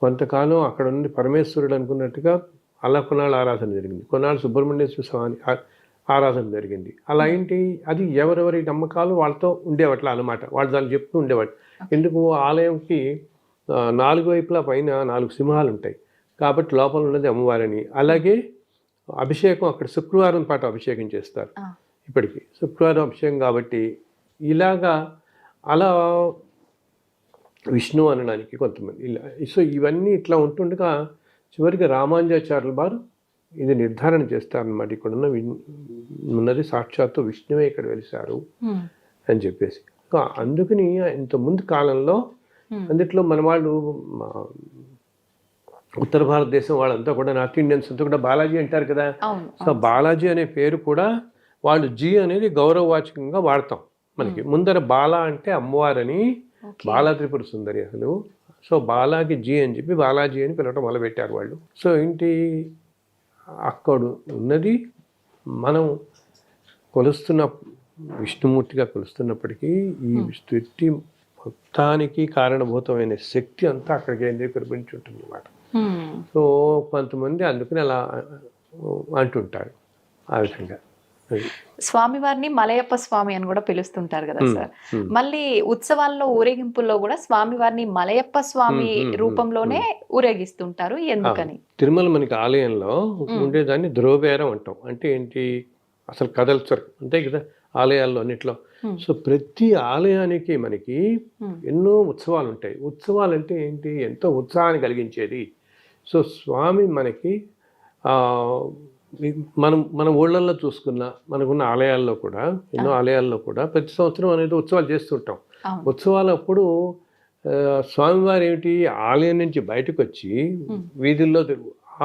కొంతకాలం అక్కడ ఉన్నది పరమేశ్వరుడు అనుకున్నట్టుగా అలా కొన్నాళ్ళు ఆరాధన జరిగింది. కొన్నాళ్ళు సుబ్రహ్మణ్యేశ్వర స్వామి ఆరాధన జరిగింది. అలా ఏంటి, అది ఎవరెవరి నమ్మకాలు వాళ్ళతో ఉండేవట్లా అనమాట. వాళ్ళు దాన్ని చెప్తూ ఉండేవాళ్ళు. ఎందుకు, ఆలయంకి 4 వైపులా పైన 4 సింహాలు ఉంటాయి కాబట్టి లోపల ఉన్నది అమ్మవారిని. అలాగే అభిషేకం అక్కడ శుక్రవారం పాటు అభిషేకం చేస్తారు. ఇప్పటికీ శుక్రవారం అభిషేకం కాబట్టి ఇలాగా అలా విష్ణు అనడానికి కొంతమంది ఇలా. సో ఇవన్నీ ఇట్లా ఉంటుండగా చివరికి రామానుజాచార్యుల వారు ఇది నిర్ధారణ చేస్తారనమాట. ఇక్కడ ఉన్నది సాక్షాత్తు విష్ణువే ఇక్కడ వెలిశారు అని చెప్పేసి. అందుకని ఇంత ముందు కాలంలో అందుట్లో మన వాళ్ళు ఉత్తర భారతదేశం వాళ్ళంతా కూడా నార్త్ ఇండియన్స్ అంతా కూడా బాలాజీ అంటారు కదా. సో బాలాజీ అనే పేరు కూడా వాళ్ళు జీ అనేది గౌరవవాచకంగా వాడతాం. మనకి ముందర బాలా అంటే అమ్మవారని, బాలా త్రిపుర సుందరి అసలు. సో బాలాకి జీ అని చెప్పి బాలాజీ అని పిలవటం మొదలుపెట్టారు వాళ్ళు. సో ఏంటి అక్కడ ఉన్నది మనం కొలుస్తున్న విష్ణుమూర్తిగా కొలుస్తున్నప్పటికీ ఈ సృష్టి మొత్తానికి కారణభూతమైన శక్తి అంతా అక్కడ కేంద్రీకరించి ఉంటుంది అన్నమాట. సో కొంతమంది అందుకని అలా అంటుంటారు ఆ విధంగా. స్వామివారిని మలయప్ప స్వామి అని కూడా పిలుస్తుంటారు కదా సార్. మళ్ళీ ఉత్సవాల్లో ఊరేగింపుల్లో కూడా స్వామివారిని మలయప్ప స్వామి రూపంలోనే ఊరేగిస్తుంటారు. ఎందుకని? తిరుమల మనకి ఆలయంలో ఉండేదాన్ని ధ్రువబేరం అంటాం. అంటే ఏంటి, అసలు కదల్చరు అంతే కదా ఆలయాల్లో అన్నిట్లో. సో ప్రతి ఆలయానికి మనకి ఎన్నో ఉత్సవాలు ఉంటాయి. ఉత్సవాలు అంటే ఏంటి, ఎంతో ఉత్సాహాన్ని కలిగించేది. సో స్వామి మనకి మన ఊళ్ళల్లో చూసుకున్న మనకున్న ఆలయాల్లో కూడా ఎన్నో ఆలయాల్లో కూడా ప్రతి సంవత్సరం అనేది ఉత్సవాలు చేస్తుంటాం. ఉత్సవాలు అప్పుడు స్వామివారు ఏమిటి ఆలయం నుంచి బయటకు వచ్చి వీధుల్లో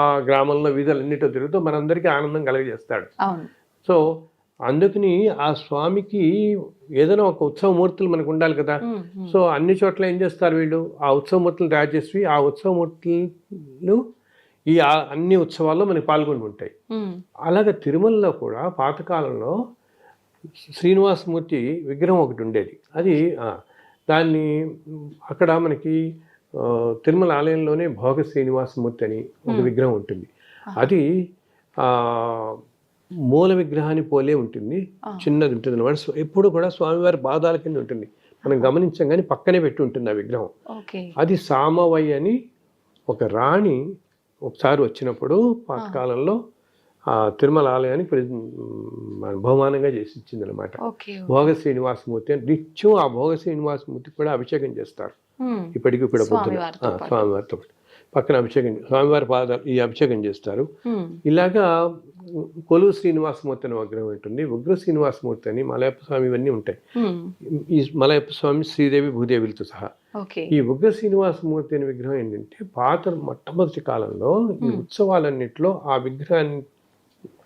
ఆ గ్రామంలో వీధులన్నిటో తిరుగుతూ మనందరికీ ఆనందం కలిగజేస్తాడు. సో అందుకని ఆ స్వామికి ఏదైనా ఒక ఉత్సవమూర్తులు మనకు ఉండాలి కదా. సో అన్ని చోట్ల ఏం చేస్తారు వీళ్ళు, ఆ ఉత్సవమూర్తులు తయారు చేసి ఆ ఉత్సవమూర్తులు ఈ అన్ని ఉత్సవాల్లో మనకి పాల్గొని ఉంటాయి. అలాగే తిరుమలలో కూడా పాతకాలంలో శ్రీనివాసమూర్తి విగ్రహం ఒకటి ఉండేది. అది దాన్ని అక్కడ మనకి తిరుమల ఆలయంలోనే భోగ శ్రీనివాసమూర్తి అని ఒక విగ్రహం ఉంటుంది. అది మూల విగ్రహాన్ని పోలే ఉంటుంది, చిన్నది ఉంటుంది అన్నమాట. ఎప్పుడు కూడా స్వామివారి పాదాల కింద ఉంటుంది. మనం గమనించాం కానీ పక్కనే పెట్టి ఉంటుంది ఆ విగ్రహం. అది సామవయ్య అని ఒక రాణి ఒకసారి వచ్చినప్పుడు పాతకాలంలో ఆ తిరుమల ఆలయానికి బహుమానంగా చేసి ఇచ్చింది అనమాట. భోగ శ్రీనివాసమూర్తి అని నిత్యం ఆ భోగ శ్రీనివాసమూర్తికి కూడా అభిషేకం చేస్తారు. ఇప్పటికీ కూడా స్వామివారితో పక్కన అభిషేకం, స్వామివారి పాదాలు ఈ అభిషేకం చేస్తారు. ఇలాగా కొలువు శ్రీనివాసమూర్తి అని విగ్రహం ఉంటుంది, ఉగ్ర శ్రీనివాసమూర్తి అని మలయప్ప స్వామి ఇవన్నీ ఉంటాయి. ఈ మలయప్ప స్వామి శ్రీదేవి భూదేవులతో సహా. ఈ ఉగ్ర శ్రీనివాసమూర్తి అనే విగ్రహం ఏంటంటే మొట్టమొదటి కాలంలో ఈ ఉత్సవాలన్నింటిలో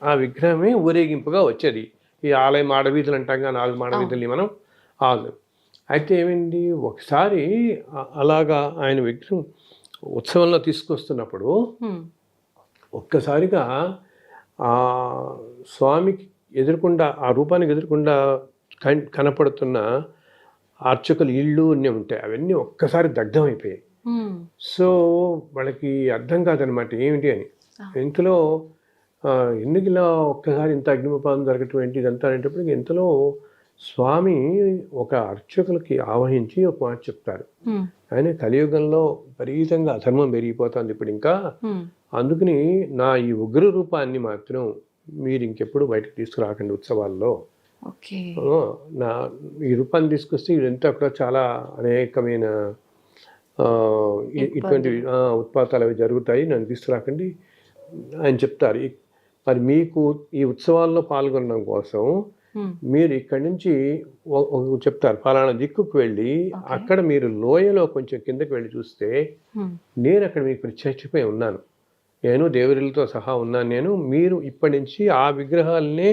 ఆ విగ్రహమే ఊరేగింపుగా వచ్చేది. ఈ ఆలయం మాడవీధులు అంటాం కానీ 4 మాడవీధుల్ని మనం అయితే ఏమైంది, ఒకసారి అలాగా ఆయన విగ్రహం ఉత్సవంలో తీసుకొస్తున్నప్పుడు ఒక్కసారిగా ఆ స్వామికి ఎదురుకుండా, ఆ రూపానికి ఎదురుకుండా కనపడుతున్న అర్చకులు ఇళ్ళు అన్నీ ఉంటాయి, అవన్నీ ఒక్కసారి దగ్ధమైపోయాయి. సో వాళ్ళకి అర్థం కాదనమాట ఏమిటి అని. ఇంతలో ఎందుకు ఇలా ఒక్కసారి ఇంత అగ్నిమపాదం జరగటం ఏంటి ఇదంతా అనేటప్పటికి ఇంతలో స్వామి ఒక అర్చకులకి ఆవహించి ఒక మాట చెప్తారు. ఆయన కలియుగంలో విపరీతంగా అధర్మం పెరిగిపోతుంది ఇప్పుడు ఇంకా, అందుకని నా ఈ ఉగ్ర రూపాన్ని మాత్రం మీరు ఇంకెప్పుడు బయటకు తీసుకురాకండి ఉత్సవాల్లో. నా ఈ రూపాన్ని తీసుకొస్తే ఇదంతా కూడా చాలా అనేకమైన ఇటువంటి ఉత్పాతాలు అవి జరుగుతాయి, నన్ను తీసుకురాకండి అని చెప్తారు. మరి మీకు ఈ ఉత్సవాల్లో పాల్గొనడం కోసం మీరు ఇక్కడి నుంచి చెప్తారు ఫలానా దిక్కుకు వెళ్ళి అక్కడ మీరు లోయలో కొంచెం కిందకి వెళ్ళి చూస్తే నేను అక్కడ మీకు ప్రత్యక్షమై ఉన్నాను, నేను దేవరులతో సహా ఉన్నాను, మీరు ఇప్పటి నుంచి ఆ విగ్రహాలనే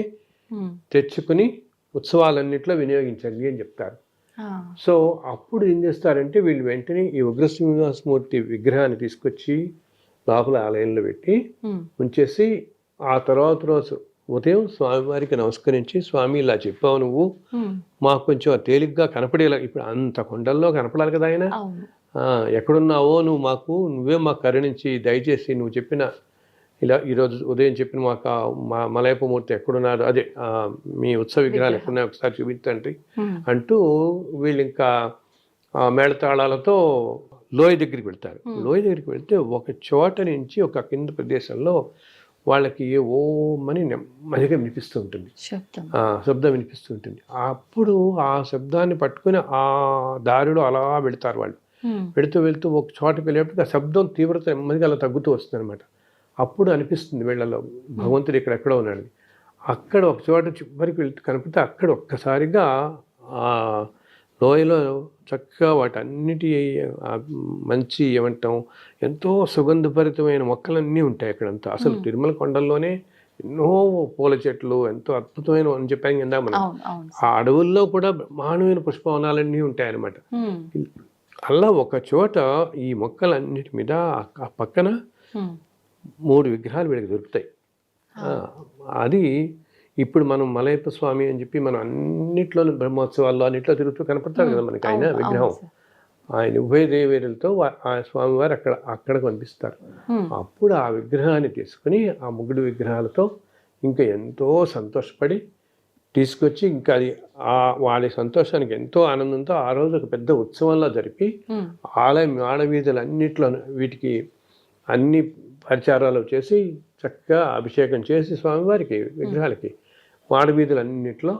తెచ్చుకుని ఉత్సవాలన్నింటిలో వినియోగించండి అని చెప్తారు. సో అప్పుడు ఏం చేస్తారంటే వీళ్ళు వెంటనే ఈ ఉగ్ర శ్రీనివాసమూర్తి విగ్రహాన్ని తీసుకొచ్చి లోపల ఆలయంలో పెట్టి ఉంచేసి ఆ తర్వాత రోజు ఉదయం స్వామివారికి నమస్కరించి, స్వామి ఇలా చెప్పావు నువ్వు, మాకు కొంచెం తేలిగ్గా కనపడేలా, ఇప్పుడు అంత కొండల్లో కనపడాలి కదా ఆయన, ఎక్కడున్నావో నువ్వే మాకు కరుణించి దయచేసి నువ్వు చెప్పిన ఇలా ఈరోజు ఉదయం చెప్పిన మా మలయప్పమూర్తి ఎక్కడున్నారు, అదే మీ ఉత్సవ విగ్రహాలు ఎక్కడున్నాయో ఒకసారి చూపించండి అంటూ వీళ్ళు ఇంకా మేళతాళాలతో లోయ దగ్గరికి వెళ్తారు. లోయ దగ్గరికి వెళ్తే ఒక చోట నుంచి ఒక కింద ప్రదేశంలో వాళ్ళకి ఓమని నెమ్మదిగా వినిపిస్తూ ఉంటుంది, శబ్దం వినిపిస్తూ ఉంటుంది. అప్పుడు ఆ శబ్దాన్ని పట్టుకుని ఆ దారిలో అలా వెళతారు వాళ్ళు. వెళుతూ ఒక చోటకి వెళ్ళేప్పటికి ఆ శబ్దం తీవ్రత నెమ్మదిగా అలా తగ్గుతూ వస్తుంది అనమాట. అప్పుడు అనిపిస్తుంది వీళ్ళలో భగవంతుడు ఎక్కడెక్కడో ఉన్నాడు. అక్కడ ఒక చోట చివరికి వెళ్తూ కనిపితే అక్కడ ఒక్కసారిగా ఆ లోయలో చక్కగా వాటన్నిటి ఆ మంచి ఏమంటాం ఎంతో సుగంధభరితమైన మొక్కలన్నీ ఉంటాయి అక్కడంతా. అసలు తిరుమల కొండల్లోనే ఎన్నో పూల చెట్లు ఎంతో అద్భుతమైన అని చెప్పాం కదా మనం. ఆ అడవుల్లో కూడా బ్రహ్మాండమైన పుష్పవనాలన్నీ ఉంటాయన్నమాట. అలా ఒక చోట ఈ మొక్కలన్నిటి మీద ఆ పక్కన 3 విగ్రహాలు వీళ్ళకి దొరుకుతాయి. అది ఇప్పుడు మనం మలయప్ప స్వామి అని చెప్పి మనం అన్నిట్లోనూ బ్రహ్మోత్సవాల్లో అన్నిట్లో తిరుగుతూ కనపడతారు కదా మనకి ఆయన విగ్రహం. ఆయన ఉభయ దేవేరులతో ఆ స్వామివారు అక్కడ కనిపిస్తారు. అప్పుడు ఆ విగ్రహాన్ని తీసుకుని ఆ 3 విగ్రహాలతో ఇంకా ఎంతో సంతోషపడి తీసుకొచ్చి ఇంకా అది వాళ్ళ సంతోషానికి ఎంతో ఆనందంతో ఆ రోజు ఒక పెద్ద ఉత్సవంలో జరిపి ఆలయం ఆడవీధులు అన్నిట్లో వీటికి అన్ని పరిచారాలు చేసి చక్కగా అభిషేకం చేసి స్వామివారికి విగ్రహాలకి మాడవీధులన్నింటిలో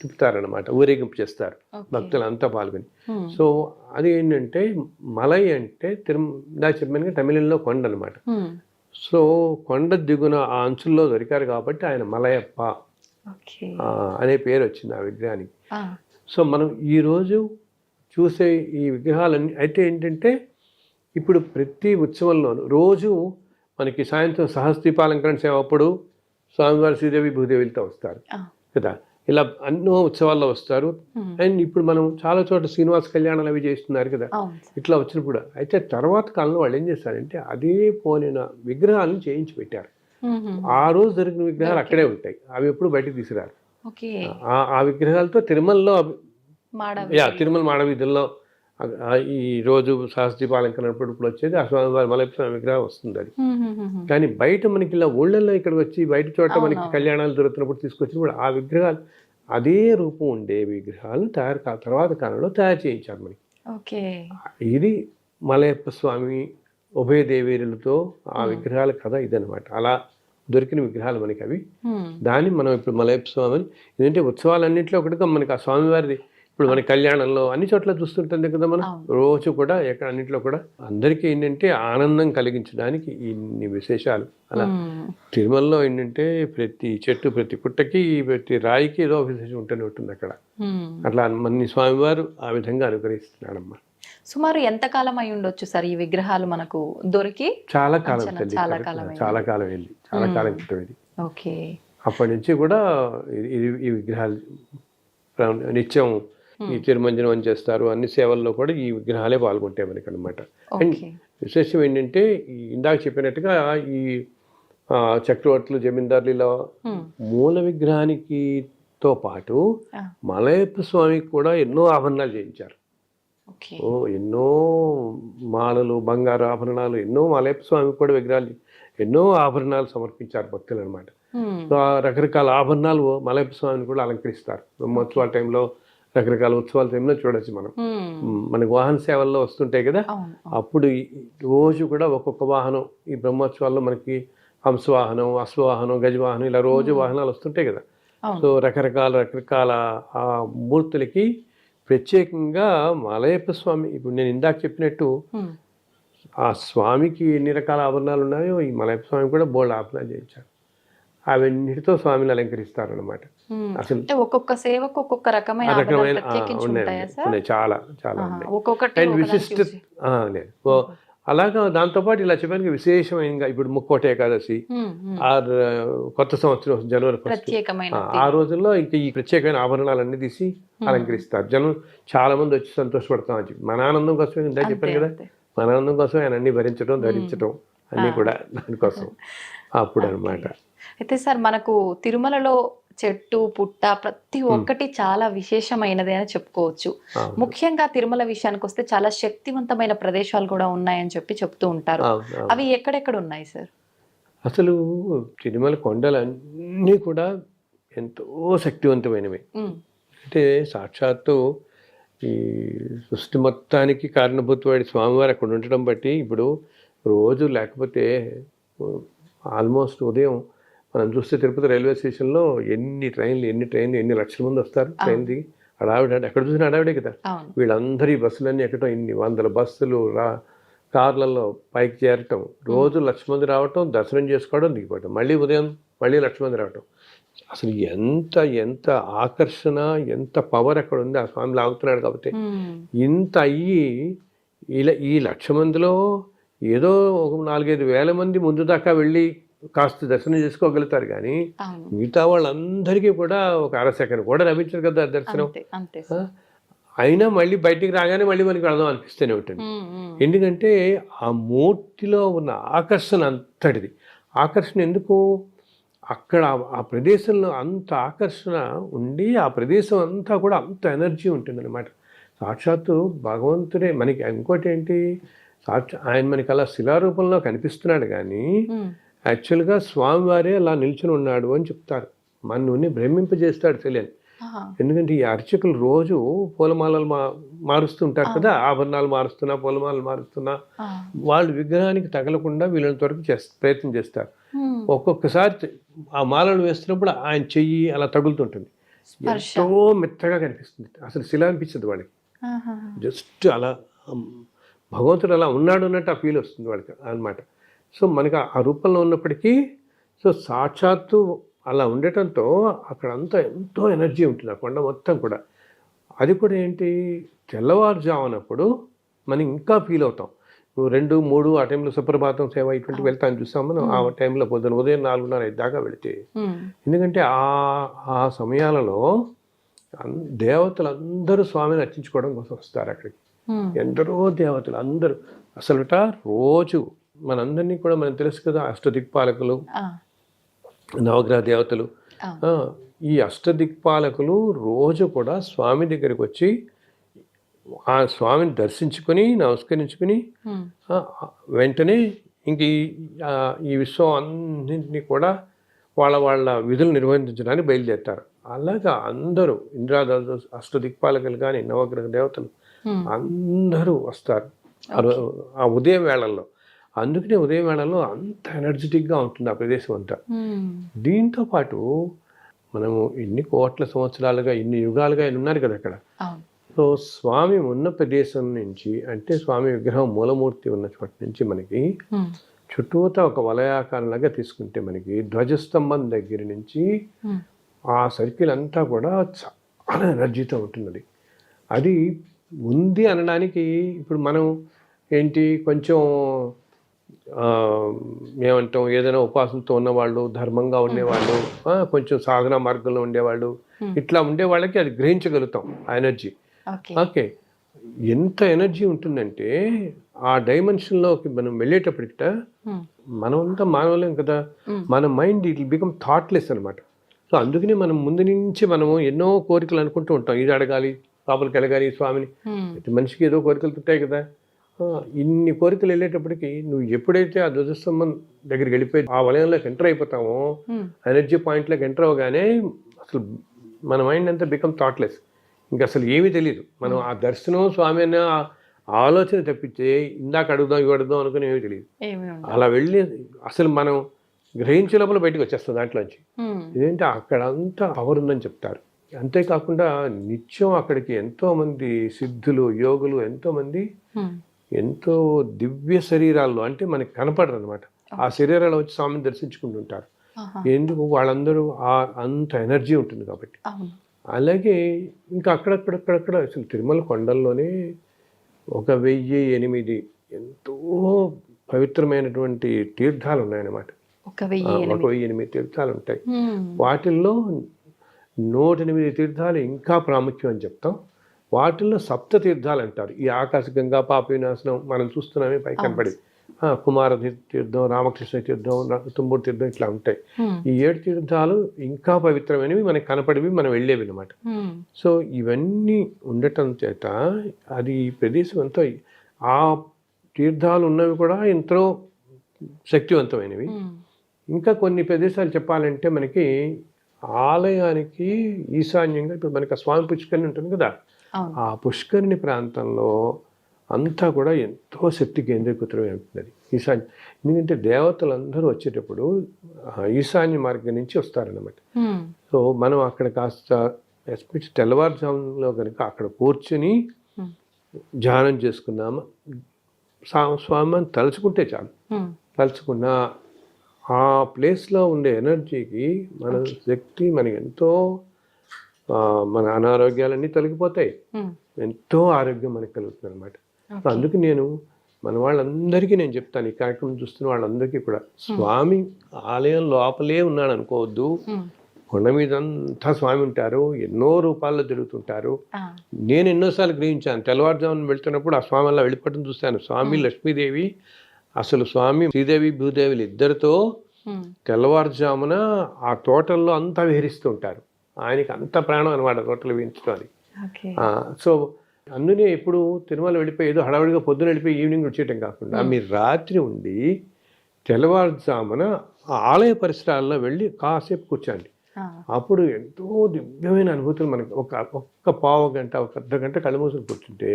తిప్పుతారనమాట, ఊరేగింపు చేస్తారు భక్తులు అంతా పాల్గొని. సో అది ఏంటంటే మలై అంటే చెప్పాను తమిళంలో కొండ అనమాట. సో కొండ దిగున ఆ అంచుల్లో దొరికారు కాబట్టి ఆయన మలయప్ప అనే పేరు వచ్చింది ఆ విగ్రహానికి. సో మనం ఈరోజు చూసే ఈ విగ్రహాలన్నీ అయితే ఏంటంటే ఇప్పుడు ప్రతి ఉత్సవంలోనూ రోజు మనకి సాయంత్రం సహస్రదీపాలంకరణ సేవ అప్పుడు స్వామివారి శ్రీదేవి భూదేవిలతో వస్తారు కదా, ఇలా ఎన్నో ఉత్సవాల్లో వస్తారు. అండ్ ఇప్పుడు మనం చాలా చోట్ల శ్రీనివాస కళ్యాణాలు అవి చేస్తున్నారు కదా, ఇట్లా వచ్చినప్పుడు అయితే తర్వాత కాలంలో వాళ్ళు ఏం చేస్తారంటే అదే పోలిన విగ్రహాలను చేయించి పెట్టారు. ఆ రోజు దొరికిన విగ్రహాలు అక్కడే ఉంటాయి, అవి ఎప్పుడు బయటకు తీసుకురారు. ఆ విగ్రహాలతో తిరుమలలో తిరుమల మాడవీధుల్లో ఈ రోజు సహస్రదీపాలంకరణ ఇప్పుడు వచ్చేది ఆ స్వామివారి మలయప్ప స్వామి విగ్రహం వస్తుంది. అది కానీ బయట మనకి ఇలా ఊళ్ళల్లో ఇక్కడికి వచ్చి బయట చోట మనకి కళ్యాణాలు దొరుకుతున్నప్పుడు తీసుకొచ్చినప్పుడు ఆ విగ్రహాలు అదే రూపం ఉండే విగ్రహాలు తర్వాత కాలంలో తయారు చేయించారు మనకి. ఇది మలయప్ప స్వామి ఉభయ దేవేరులతో ఆ విగ్రహాల కథ ఇదనమాట. అలా దొరికిన విగ్రహాలు మనకి అవి. దాన్ని మనం ఇప్పుడు మలయప్ప స్వామి ఎందుకంటే ఉత్సవాలన్నింటిలో ఒకటిగా మనకి ఆ స్వామివారిది ఇప్పుడు మన కళ్యాణంలో అన్ని చోట్ల చూస్తుంటుంది కదా మనం రోజు కూడా ఎక్కడ అన్నింటిలో కూడా అందరికీ ఏంటంటే ఆనందం కలిగించడానికి ఇన్ని విశేషాలు. అలా తిరుమలలో ఏంటంటే ప్రతి చెట్టు ప్రతి పుట్టకి ప్రతి రాయికి ఏదో విశేషం ఉంటూనే ఉంటుంది అక్కడ. అట్లా మన స్వామివారు ఆ విధంగా అనుగ్రహిస్తున్నాడమ్మా. సుమారు ఎంత కాలం అయి ఉండొచ్చు సార్ ఈ విగ్రహాలు మనకు దొరికి? చాలా కాలం చాలా కాలం వెళ్ళి చాలా కాలం క్రితం ఇది. అప్పటి నుంచి కూడా ఈ విగ్రహాలు నిత్యం ఈ తిరుమంజనం చేస్తారు, అన్ని సేవల్లో కూడా ఈ విగ్రహాలే పాల్గొంటాయి మనకి అనమాట. అండ్ విశేషం ఏంటంటే ఇందాక చెప్పినట్టుగా ఈ చక్రవర్తులు జమీందారులు ఇలా మూల విగ్రహానికి తో పాటు మలయప్ప స్వామికి కూడా ఎన్నో ఆభరణాలు చేయించారు. ఎన్నో మాలలు బంగారు ఆభరణాలు ఎన్నో మలయప్ప స్వామికి కూడా విగ్రహాలు ఎన్నో ఆభరణాలు సమర్పించారు భక్తులు అనమాట. రకరకాల ఆభరణాలు మలయప్ప స్వామిని కూడా అలంకరిస్తారు. బ్రహ్మోత్సవాల టైంలో రకరకాల ఉత్సవాల టైంలో చూడొచ్చు మనం. మనకి వాహన సేవల్లో వస్తుంటాయి కదా, అప్పుడు రోజు కూడా ఒక్కొక్క వాహనం ఈ బ్రహ్మోత్సవాల్లో మనకి హంసవాహనం, అశ్వవాహనం, గజవాహనం ఇలా రోజు వాహనాలు వస్తుంటాయి కదా. సో రకరకాల ఆ మూర్తులకి ప్రత్యేకంగా మలయప్ప స్వామి ఇప్పుడు నేను ఇందాక చెప్పినట్టు ఆ స్వామికి ఎన్ని రకాల ఆభరణాలు ఉన్నాయో ఈ మలయప్ప స్వామి కూడా బోల్డ్ ఆభరణాలు చేయించారు. అవన్నిటితో స్వామిని అలంకరిస్తారనమాట. అసలు ఒక్కొక్క సేవకు ఒక్కొక్క రకమైన ఉన్నాయి, చాలా ఉన్నాయి. విశిష్ట లేదు అలాగా. దాంతోపాటు ఇలా చెప్పడానికి విశేషమైన ఇప్పుడు ముక్కోటి ఏకాదశి, కొత్త సంవత్సరం జనవరి 1 ఆ రోజుల్లో ఇంకా ఈ ప్రత్యేకమైన ఆభరణాలన్నీ తీసి అలంకరిస్తారు. జనం చాలా మంది వచ్చి సంతోషపడతాం అని చెప్పి మన ఆనందం కోసం ఇందా చెప్పాను కదా, మన ఆనందం కోసం ఆయన అన్ని భరించడం ధరించడం అన్నీ కూడా దానికోసం అప్పుడు అనమాట. అయితే సార్ మనకు తిరుమలలో చెట్టు పుట్ట ప్రతి ఒక్కటి చాలా విశేషమైనది అని చెప్పుకోవచ్చు. ముఖ్యంగా తిరుమల విషయానికి వస్తే చాలా శక్తివంతమైన ప్రదేశాలు కూడా ఉన్నాయని చెప్తూ ఉంటారు. అవి ఎక్కడెక్కడ ఉన్నాయి సార్? అసలు తిరుమల కొండలన్నీ కూడా ఎంతో శక్తివంతమైనవి. అంటే సాక్షాత్తు ఈ సృష్టి మొత్తానికి కారణభూతవాడి స్వామివారు అక్కడ ఉండటం బట్టి ఇప్పుడు రోజు లేకపోతే ఆల్మోస్ట్ ఉదయం మనం చూస్తే తిరుపతి రైల్వే స్టేషన్లో ఎన్ని ట్రైన్లు ఎన్ని లక్షల మంది వస్తారు ట్రైన్ దిగి. అడావిడ ఎక్కడ చూసినా అడావిడే కదా. వీళ్ళందరి బస్సులన్నీ ఎక్కటం, ఇన్ని వందల బస్సులు కార్లలో పైకి చేరటం, రోజు 1,00,000 మంది రావటం, దర్శనం చేసుకోవడం, దిగిపోవటం, మళ్ళీ ఉదయం మళ్ళీ 1,00,000 మంది రావటం. అసలు ఎంత ఎంత ఆకర్షణ, ఎంత పవర్ అక్కడ ఉంది. ఆ స్వామి లాగుతున్నాడు కాబట్టి ఇంత అయ్యి ఇలా ఈ 1,00,000 మందిలో ఏదో ఒక 4-5 వేల మంది ముందు దాకా వెళ్ళి కాస్త దర్శనం చేసుకోగలుగుతారు, కానీ మిగతా వాళ్ళందరికీ కూడా ఒక అర సెకండ్ కూడా లభించదు కదా దర్శనం. అయినా మళ్ళీ బయటికి రాగానే మళ్ళీ మనకి వెళదాం అనిపిస్తూనే ఉంటుంది. ఎందుకంటే ఆ మూర్తిలో ఉన్న ఆకర్షణ అంతటిది. ఆకర్షణ ఎందుకు? అక్కడ ఆ ప్రదేశంలో అంత ఆకర్షణ ఉండి ఆ ప్రదేశం అంతా కూడా అంత ఎనర్జీ ఉంటుందన్నమాట. సాక్షాత్తు భగవంతుడే మనకి. ఇంకోటి ఏంటి, ఆయన మనకి అలా శిలారూపంలో కనిపిస్తున్నాడు, కానీ యాక్చువల్గా స్వామివారే అలా నిల్చుని ఉన్నాడు అని చెప్తారు. మనల్ని భ్రమింపజేస్తాడు తెలియని. ఎందుకంటే ఈ అర్చకులు రోజు పూలమాలలు మారుస్తుంటారు కదా, ఆభరణాలు మారుస్తున్నా, పూలమాలలు మారుస్తున్నా, వాళ్ళు విగ్రహానికి తగలకుండా వీళ్ళని వరకు ప్రయత్నం చేస్తారు. ఒక్కొక్కసారి ఆ మాలలు వేస్తున్నప్పుడు ఆయన చెయ్యి అలా తగులుతుంటుంది, ఎంతో మెత్తగా కనిపిస్తుంది. అసలు శిల అనిపించదు వాళ్ళకి, జస్ట్ అలా భగవంతుడు అలా ఉన్నాడు అన్నట్టు ఆ ఫీల్ వస్తుంది వాళ్ళకి అన్నమాట. సో మనకి ఆ రూపంలో ఉన్నప్పటికీ సో సాక్షాత్తు అలా ఉండటంతో అక్కడంతా ఎంతో ఎనర్జీ ఉంటుంది ఆ కొండ మొత్తం కూడా. అది కూడా ఏంటి, తెల్లవారుజామునప్పుడు మనం ఇంకా ఫీల్ అవుతాం. 2-3 ఆ టైంలో సుప్రభాతం సేవ ఇటువంటి వెళ్తాను చూస్తాం మనం. ఆ టైంలో ఉదయం 4:30-5 దాకా వెళితే, ఎందుకంటే ఆ సమయాలలో దేవతలు అందరూ స్వామిని అర్చించుకోవడం కోసం వస్తారు అక్కడికి. ఎందరో దేవతలు అందరూ అసలుట రోజు మనందరినీ కూడా మనకు తెలుసు కదా, అష్టదిక్పాలకులు, నవగ్రహ దేవతలు. ఈ అష్టదిక్పాలకులు రోజు కూడా స్వామి దగ్గరికి వచ్చి ఆ స్వామిని దర్శించుకొని నమస్కరించుకుని వెంటనే ఇంక ఈ విశ్వం అన్నింటినీ కూడా వాళ్ళ విధులు నిర్వహించడానికి బయలుదేరుతారు. అలాగా అందరూ ఇంద్రాదేవతలు, అష్టదిక్పాలకులు కానీ నవగ్రహ దేవతలు అందరూ వస్తారు ఆ ఉదయం వేళల్లో. అందుకనే ఉదయం వేళల్లో అంత ఎనర్జెటిక్గా ఉంటుంది ఆ ప్రదేశం అంతా. దీంతో పాటు మనము ఇన్ని కోట్ల సంవత్సరాలుగా, ఇన్ని యుగాలుగా ఆయన ఉన్నారు కదా అక్కడ. సో స్వామి ఉన్న ప్రదేశం నుంచి, అంటే స్వామి విగ్రహం మూలమూర్తి ఉన్న చోట నుంచి మనకి చుట్టూతా ఒక వలయాకారంలాగా తీసుకుంటే మనకి ధ్వజస్తంభం దగ్గర నుంచి ఆ సర్కిల్ అంతా కూడా చాలా ఎనర్జీతో ఉంటుంది. అది ఉంది అనడానికి ఇప్పుడు మనం ఏంటి, కొంచెం ఏమంటాం, ఏదైనా ఉపాసనతో ఉన్నవాళ్ళు, ధర్మంగా ఉండేవాళ్ళు, కొంచెం సాధన మార్గంలో ఉండేవాళ్ళు, ఇట్లా ఉండే వాళ్ళకి అది గ్రహించగలుగుతాం ఆ ఎనర్జీ. ఓకే, ఎంత ఎనర్జీ ఉంటుందంటే ఆ డైమెన్షన్లోకి మనం వెళ్ళేటప్పటికిట మనమంతా మానవులేం కదా, మన mind it will become thoughtless అనమాట. సో అందుకని మనం ముందు నుంచి మనము ఎన్నో కోరికలు అనుకుంటూ ఉంటాం. ఇది అడగాలి, లోపలికి వెళ్ళగాలి స్వామిని. ప్రతి మనిషికి ఏదో కోరికలు ఉంటాయి కదా. ఇన్ని కోరికలు వెళ్ళేటప్పటికి నువ్వు ఎప్పుడైతే ఆ ధ్వజస్తంభం దగ్గరికి వెళ్ళిపోయి ఆ వలయంలోకి ఎంటర్ అయిపోతామో, ఎనర్జీ పాయింట్లోకి ఎంటర్ అవగానే అసలు మన మైండ్ అంతా బికమ్ థాట్లెస్. ఇంకా అసలు ఏమీ తెలియదు. మనం ఆ దర్శనం స్వామి అనే ఆలోచన తప్పితే ఇందాక అడుగుదాం ఇవి అడుగుదాం అనుకుని ఏమీ తెలియదు. అలా వెళ్ళి అసలు మనం గ్రహించే లోపల బయటకు వచ్చేస్తాం దాంట్లోంచి. ఇదేంటి అక్కడ అంతా పవర్ ఉందని చెప్తారు. అంతేకాకుండా నిత్యం అక్కడికి ఎంతో మంది సిద్ధులు, యోగులు, ఎంతో మంది ఎంతో దివ్య శరీరాల్లో, అంటే మనకి కనపడరు అనమాట, ఆ శరీరాలు వచ్చి స్వామిని దర్శించుకుంటుంటారు. ఎందుకు? వాళ్ళందరూ అంత ఎనర్జీ ఉంటుంది కాబట్టి. అలాగే ఇంకా అక్కడక్కడక్కడక్కడ అసలు తిరుమల కొండల్లోనే 1008 ఎంతో పవిత్రమైనటువంటి తీర్థాలు ఉన్నాయన్నమాట. 1008 తీర్థాలు ఉంటాయి. వాటిల్లో 108 తీర్థాలు ఇంకా ప్రాముఖ్యం అని చెప్తాం. వాటిల్లో సప్త తీర్థాలు అంటారు. ఈ ఆకాశగంగా, పాప వినాశనం మనం చూస్తున్నామే పై కనపడి, కుమార తీర్థం, రామకృష్ణ తీర్థం, తుమ్మూరు తీర్థం, ఇట్లా ఉంటాయి. ఈ 7 తీర్థాలు ఇంకా పవిత్రమైనవి, మనకి కనపడివి, మనం వెళ్ళేవి అనమాట. సో ఇవన్నీ ఉండటం చేత అది ప్రదేశం ఎంతో, ఆ తీర్థాలు ఉన్నవి కూడా ఎంతో శక్తివంతమైనవి. ఇంకా కొన్ని ప్రదేశాలు చెప్పాలంటే మనకి ఆలయానికి ఈశాన్యంగా ఇప్పుడు మనకి ఆ స్వామి పుష్కరిణి ఉంటుంది కదా, ఆ పుష్కరిణి ప్రాంతంలో అంతా కూడా ఎంతో శక్తి కేంద్రీకృతమై ఉంటుంది ఈశాన్య. ఎందుకంటే దేవతలందరూ వచ్చేటప్పుడు ఈశాన్య మార్గం నుంచి వస్తారన్నమాట. సో మనం అక్కడ కాస్త ఎస్పెషల్ తెల్లవారుజాములో కనుక అక్కడ కూర్చుని ధ్యానం చేసుకున్నాము, స్వామిని తలుచుకుంటే చాలు. తలుచుకున్న ఆ ప్లేస్లో ఉండే ఎనర్జీకి మన శక్తి మనకి ఎంతో మన అనారోగ్యాలన్నీ తొలగిపోతాయి, ఎంతో ఆరోగ్యం మనకు కలుగుతుంది అనమాట. సో అందుకు నేను మన వాళ్ళందరికీ నేను చెప్తాను, ఈ కార్యక్రమం చూస్తున్న వాళ్ళందరికీ కూడా, స్వామి ఆలయం లోపలే ఉన్నాడు అనుకోవద్దు. కొండ మీద అంతా స్వామి ఉంటారు, ఎన్నో రూపాల్లో తిరుగుతుంటారు. నేను ఎన్నోసార్లు గ్రహించాను, తెల్లవారుజామున వెళ్తున్నప్పుడు ఆ స్వామి అలా వెళ్ళిపోవడం చూశాను. స్వామి లక్ష్మీదేవి, అసలు స్వామి శ్రీదేవి భూదేవులు ఇద్దరితో తెల్లవారుజామున ఆ తోటల్లో అంతా విహరిస్తూ ఉంటారు. ఆయనకి అంత ప్రాణం అనమాట తోటలు విహరించడానికి. సో అందునే ఇప్పుడు తిరుమల వెళ్ళిపోయి ఏదో హడావుడిగా పొద్దున వెళ్ళిపోయి ఈవినింగ్ వచ్చేయటం కాకుండా మీరు రాత్రి ఉండి తెల్లవారుజామున ఆ ఆలయ పరిసరాల్లో వెళ్ళి కాసేపు కూర్చోండి. అప్పుడు ఎంతో దివ్యమైన అనుభూతులు మనకి ఒక్క పావు గంట, ఒక అర్ధ గంట కళ్ళు మూసులు కూర్చుంటే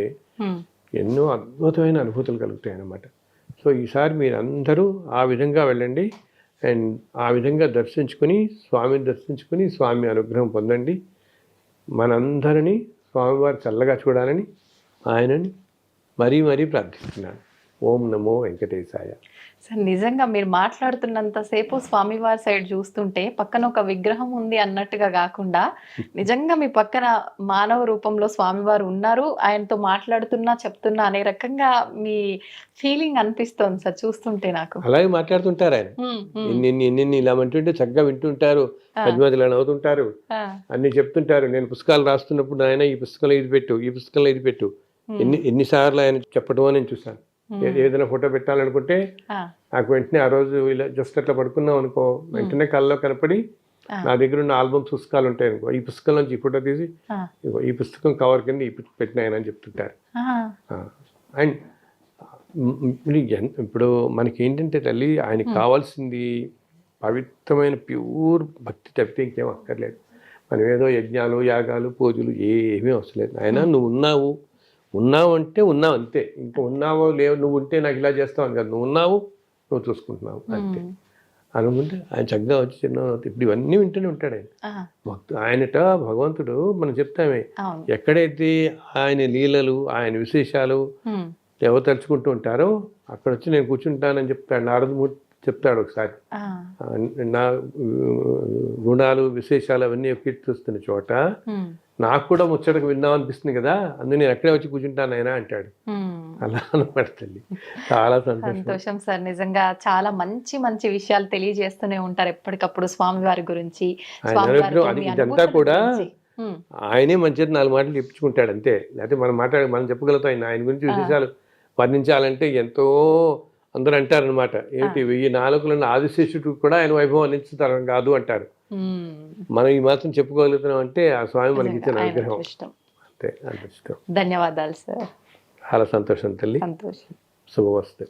ఎన్నో అద్భుతమైన అనుభూతులు కలుగుతాయి అన్నమాట. సో ఈసారి మీరు అందరూ ఆ విధంగా వెళ్ళండి అండ్ ఆ విధంగా దర్శించుకుని స్వామిని దర్శించుకుని స్వామి అనుగ్రహం పొందండి. మనందరినీ స్వామివారు చల్లగా చూడాలని ఆయనని మరీ మరీ ప్రార్థిస్తున్నాను. ఓం నమో వెంకటేశాయ. సార్ నిజంగా మీరు మాట్లాడుతున్నంతసేపు స్వామివారి సైడ్ చూస్తుంటే పక్కన ఒక విగ్రహం ఉంది అన్నట్టుగా కాకుండా నిజంగా మీ పక్కన మానవ రూపంలో స్వామివారు ఉన్నారు, ఆయనతో మాట్లాడుతున్నా చెప్తున్నా అనే రకంగా మీ ఫీలింగ్ అనిపిస్తోంది సార్ చూస్తుంటే నాకు. అలాగే మాట్లాడుతుంటారు ఆయన, ఎన్ని ఇలా అంటుంటే చక్కగా వింటుంటారు, మధ్య నవ్వుతుంటారు, అన్ని చెప్తుంటారు. నేను పుస్తకాలు రాస్తున్నప్పుడు ఆయన ఈ పుస్తకంలో ఇది పెట్టు, ఈ పుస్తకంలో ఇది పెట్టు, ఎన్నిసార్లు ఆయన చెప్పడం నేను చూసాను. ఏదైనా ఫోటో పెట్టాలనుకుంటే నాకు వెంటనే ఆ రోజు ఇలా జస్ట్ అట్లా పడుకున్నాం అనుకో, వెంటనే కళ్ళలో కనపడి నా దగ్గర ఉన్న ఆల్బమ్ పుస్తకాలు ఉంటాయి అనుకో, ఈ పుస్తకం నుంచి ఈ ఫోటో తీసి ఈ పుస్తకం కవర్ కింద ఈ పెట్టినాయని చెప్తుంటారు. అండ్ ఇప్పుడు మనకి ఏంటంటే తల్లి, ఆయనకి కావాల్సింది పవిత్రమైన ప్యూర్ భక్తి తప్పితే ఇంకేం అక్కర్లేదు. మనం ఏదో యజ్ఞాలు యాగాలు పూజలు ఏమీ అవసరం లేదు. ఆయన నువ్వు ఉన్నావు అంటే ఉన్నావు అంతే. ఇంకా ఉన్నావో లేవు, నువ్వు ఉంటే నాకు ఇలా చేస్తావు అని కాదు, నువ్వు ఉన్నావు, నువ్వు చూసుకుంటున్నావు అంతే అనుకుంటే ఆయన చక్కగా వచ్చి చిన్న ఇప్పుడు ఇవన్నీ వింటూనే ఉంటాడు ఆయన. ఆయనట భగవంతుడు మనం చెప్తామే, ఎక్కడైతే ఆయన లీలలు ఆయన విశేషాలు ఎవరు తలుచుకుంటూ ఉంటారో అక్కడ వచ్చి నేను కూర్చుంటానని చెప్తాడు. నారదమూర్తి చెప్తాడు ఒకసారి, నా గుణాలు విశేషాలు అవన్నీ కీర్తిస్తున్న చోట నాకు కూడా ముచ్చటకు విందాం అనిపిస్తుంది కదా, అందుకే నేను ఎక్కడే వచ్చి కూర్చుంటాను ఆయన అంటాడు. అలా అనమాట తల్లి. చాలా సంతోషం సార్, నిజంగా చాలా మంచి మంచి విషయాలు తెలియజేస్తూనే ఉంటారు ఎప్పటికప్పుడు స్వామివారి గురించి. ఇదంతా కూడా ఆయనే మంచిది 4 మాటలు చెప్పించుకుంటాడు అంతే. లేకపోతే మనం చెప్పగలుగుతాం ఆయన గురించి విశేషాలు వర్ణించాలంటే ఎంతో అందరూ అంటారనమాట, ఏంటి 1000 నాలుకలున్న ఆదిశేషుడు కూడా ఆయన వైభవం అందించుతారని కాదు అంటారు. మనం ఈ మాత్రం చెప్పుకోగలుగుతున్నాం అంటే ఆ స్వామి మనకి ఇచ్చిన అనుగ్రహం అంతే. అదృష్టం. ధన్యవాదాలు సార్. చాలా సంతోషం తల్లి. సంతోషం. శుభమస్తు.